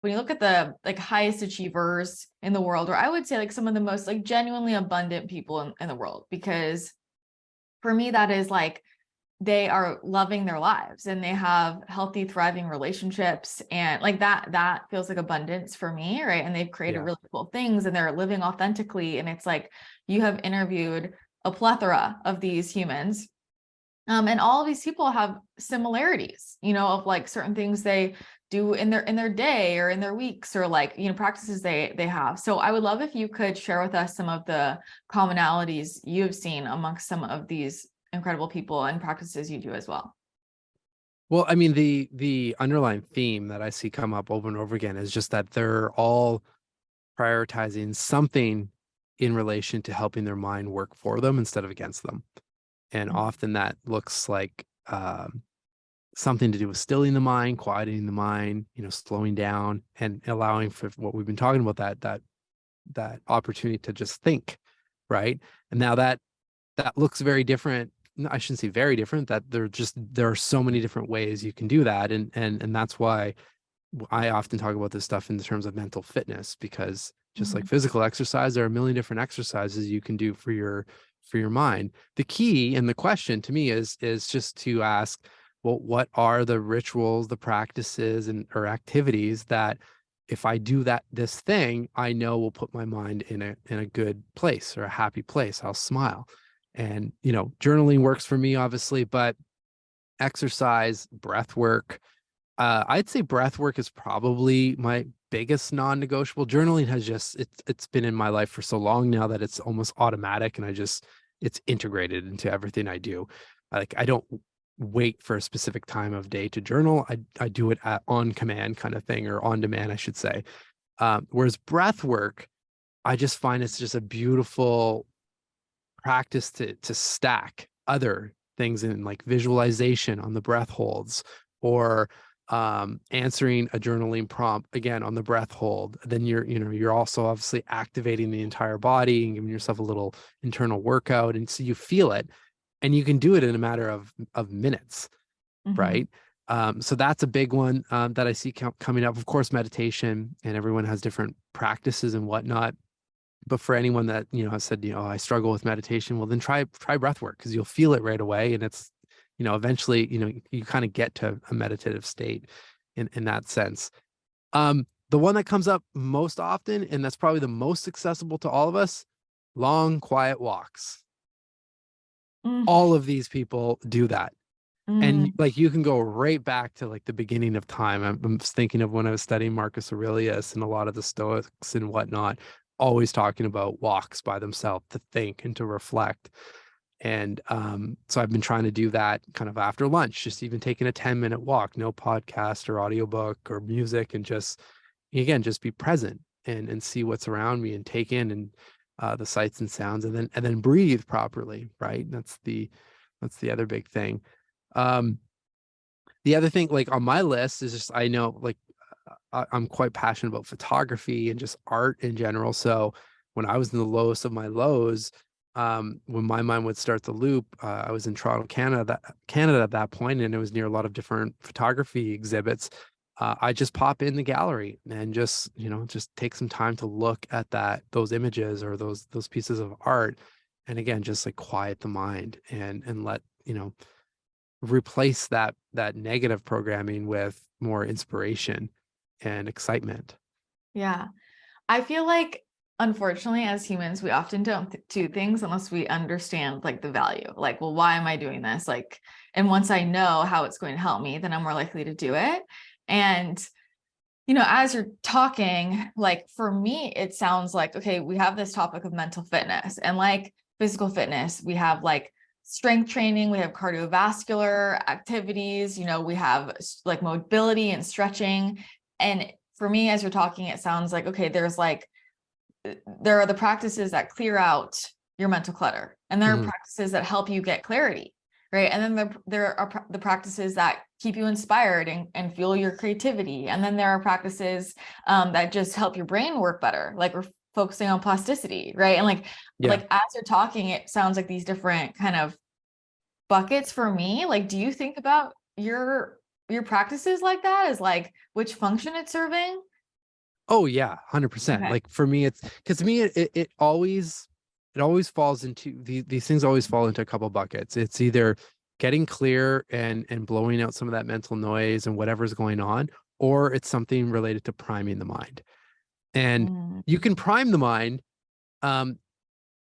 when you look at the like highest achievers in the world, or I would say like some of the most like genuinely abundant people in the world, because for me, that is like they are loving their lives and they have healthy, thriving relationships. And like that feels like abundance for me, right? And they've created really cool things and they're living authentically. And it's like you have interviewed a plethora of these humans. And all of these people have similarities, you know, of like certain things they do in their day or in their weeks, or like, you know, practices they have. So I would love if you could share with us some of the commonalities you've seen amongst some of these incredible people and practices you do as well. Well, I mean, the underlying theme that I see come up over and over again is just that they're all prioritizing something in relation to helping their mind work for them instead of against them. And often that looks like something to do with stilling the mind, quieting the mind, you know, slowing down and allowing for what we've been talking about, that opportunity to just think, right? And now that looks very different. I shouldn't say very different, that there are so many different ways you can do that. And that's why I often talk about this stuff in terms of mental fitness, because just like physical exercise, there are a million different exercises you can do for your mind. The key and the question to me is just to ask, well, what are the rituals, the practices or activities that if I do this thing, I know will put my mind in a good place or a happy place. I'll smile. And, you know, journaling works for me, obviously, but exercise, breath work, I'd say breath work is probably my biggest non-negotiable. Journaling has it's been in my life for so long now that it's almost automatic, and it's integrated into everything I do. Like I don't wait for a specific time of day to journal. I do it on command kind of thing, or on demand, I should say. Whereas breath work, I just find it's just a beautiful practice to stack other things in, like visualization on the breath holds, or answering a journaling prompt again on the breath hold. Then you're also obviously activating the entire body and giving yourself a little internal workout, and so you feel it, and you can do it in a matter of minutes, right? So that's a big one that I see coming up. Of course, meditation, and everyone has different practices and whatnot. But for anyone that, you know, has said, you know, I struggle with meditation, well, then try breath work, because you'll feel it right away. And it's, you know, eventually, you know, you kind of get to a meditative state in that sense. The one that comes up most often, and that's probably the most accessible to all of us, long, quiet walks. All of these people do that. And like you can go right back to like the beginning of time. I'm thinking of when I was studying Marcus Aurelius and a lot of the Stoics and whatnot, always talking about walks by themselves to think and to reflect. And so I've been trying to do that kind of after lunch, just even taking a 10-minute walk, no podcast or audiobook or music, and just, again, just be present and see what's around me and take in and the sights and sounds, and then breathe properly, right? That's the other big thing. The other thing, like on my list, is just, I know, like I'm quite passionate about photography and just art in general. So when I was in the lowest of my lows, when my mind would start to loop, I was in Toronto, Canada at that point, and it was near a lot of different photography exhibits. I just pop in the gallery and just, you know, just take some time to look at those images or those pieces of art. And again, just like quiet the mind and let, you know, replace that negative programming with more inspiration and excitement. Yeah. I feel like, unfortunately, as humans, we often don't do things unless we understand like the value. Like, well, why am I doing this? Like, and once I know how it's going to help me, then I'm more likely to do it. And, you know, as you're talking, like for me, it sounds like, okay, we have this topic of mental fitness and like physical fitness. We have like strength training, we have cardiovascular activities, you know, we have like mobility and stretching. And for me, as you're talking, it sounds like, okay, there are the practices that clear out your mental clutter, and there are practices that help you get clarity, right? And then there are the practices that keep you inspired and fuel your creativity. And then there are practices that just help your brain work better, like we're focusing on plasticity, right? And like as you're talking, it sounds like these different kind of buckets for me. Like, do you think about your practices like that as like which function it's serving? Oh yeah, 100%. Okay. Like for me, it's because to me it always falls into these things always fall into a couple buckets. It's either getting clear and blowing out some of that mental noise and whatever's going on, or it's something related to priming the mind. And Mm, you can prime the mind um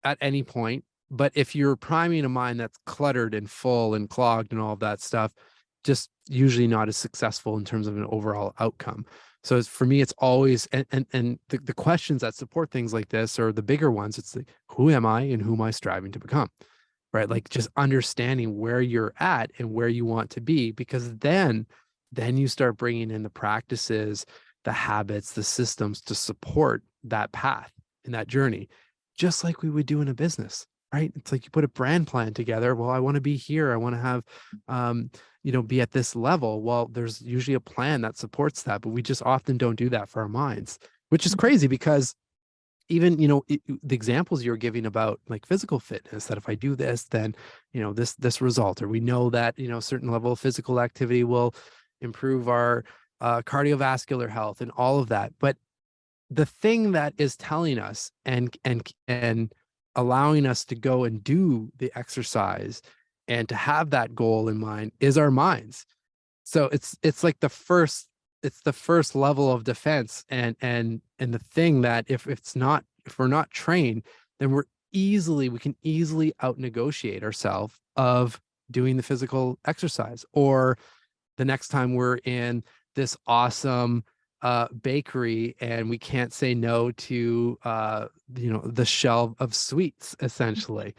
at any point, but if you're priming a mind that's cluttered and full and clogged and all of that stuff, just usually not as successful in terms of an overall outcome. So for me, it's always and the questions that support things like this are the bigger ones. It's like, who am I and who am I striving to become? Right? Like just understanding where you're at and where you want to be, because then you start bringing in the practices, the habits, the systems to support that path and that journey, just like we would do in a business, right? It's like you put a brand plan together. Well, I want to be here. I want to have, be at this level. Well, there's usually a plan that supports that, but we just often don't do that for our minds, which is crazy because even, the examples you're giving about like physical fitness, that if I do this, then, this result, or we know that, a certain level of physical activity will improve our cardiovascular health and all of that. But the thing that is telling us and allowing us to go and do the exercise and to have that goal in mind is our minds. So it's like the first level of defense, and the thing that if we're not trained, then we can easily out negotiate ourselves of doing the physical exercise, or the next time we're in this awesome bakery and we can't say no to the shelf of sweets essentially.